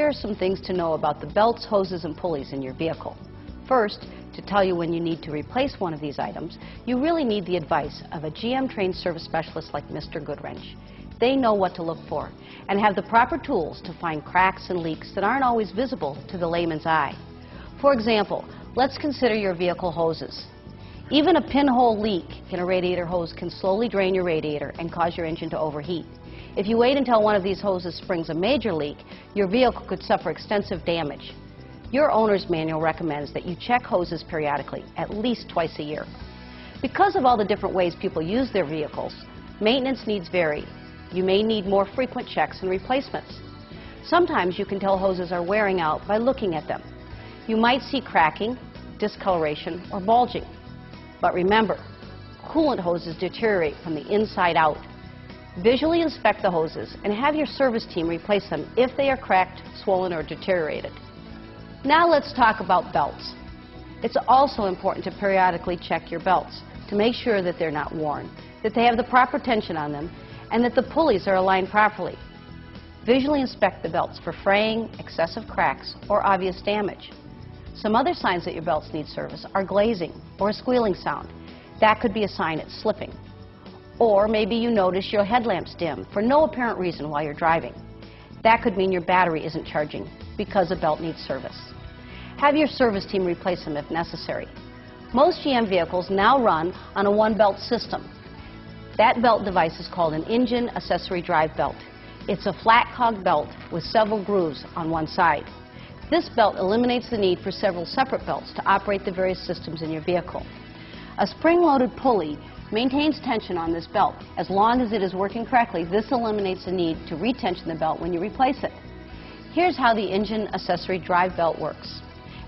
here are some things to know about the belts, hoses, and pulleys in your vehicle. First, to tell you when you need to replace one of these items, you really need the advice of a GM-trained service specialist like Mr. Goodwrench. They know what to look for and have the proper tools to find cracks and leaks that aren't always visible to the layman's eye. For example, let's consider your vehicle hoses. Even a pinhole leak in a radiator hose can slowly drain your radiator and cause your engine to overheat. If you wait until one of these hoses springs a major leak, your vehicle could suffer extensive damage. Your owner's manual recommends that you check hoses periodically, at least twice a year. Because of all the different ways people use their vehicles, maintenance needs vary. You may need more frequent checks and replacements. Sometimes you can tell hoses are wearing out by looking at them. You might see cracking, discoloration, or bulging. But remember, coolant hoses deteriorate from the inside out. Visually inspect the hoses and have your service team replace them if they are cracked, swollen, or deteriorated. Now let's talk about belts. It's also important to periodically check your belts to make sure that they're not worn, that they have the proper tension on them, and that the pulleys are aligned properly. Visually inspect the belts for fraying, excessive cracks, or obvious damage. Some other signs that your belts need service are glazing or a squealing sound. That could be a sign it's slipping. Or maybe you notice your headlamps dim for no apparent reason while you're driving. That could mean your battery isn't charging because a belt needs service. Have your service team replace them if necessary. Most GM vehicles now run on a one-belt system. That belt device is called an engine accessory drive belt. It's a flat cog belt with several grooves on one side. This belt eliminates the need for several separate belts to operate the various systems in your vehicle. A spring-loaded pulley maintains tension on this belt. As long as it is working correctly, this eliminates the need to retension the belt when you replace it. Here's how the engine accessory drive belt works.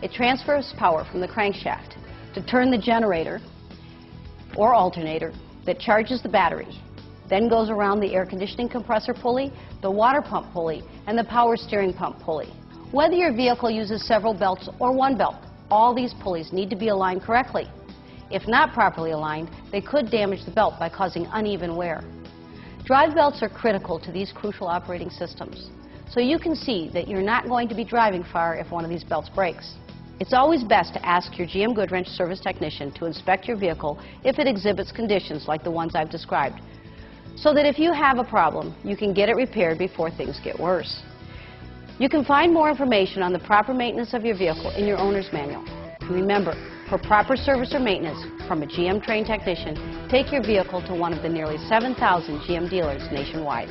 It transfers power from the crankshaft to turn the generator or alternator that charges the battery, then goes around the air conditioning compressor pulley, the water pump pulley, and the power steering pump pulley. Whether your vehicle uses several belts or one belt, all these pulleys need to be aligned correctly. If not properly aligned, they could damage the belt by causing uneven wear. Drive belts are critical to these crucial operating systems, so you can see that you're not going to be driving far if one of these belts breaks. It's always best to ask your GM Goodwrench service technician to inspect your vehicle if it exhibits conditions like the ones I've described, so that if you have a problem, you can get it repaired before things get worse. You can find more information on the proper maintenance of your vehicle in your owner's manual. And remember, for proper service or maintenance from a GM-trained technician, take your vehicle to one of the nearly 7,000 GM dealers nationwide.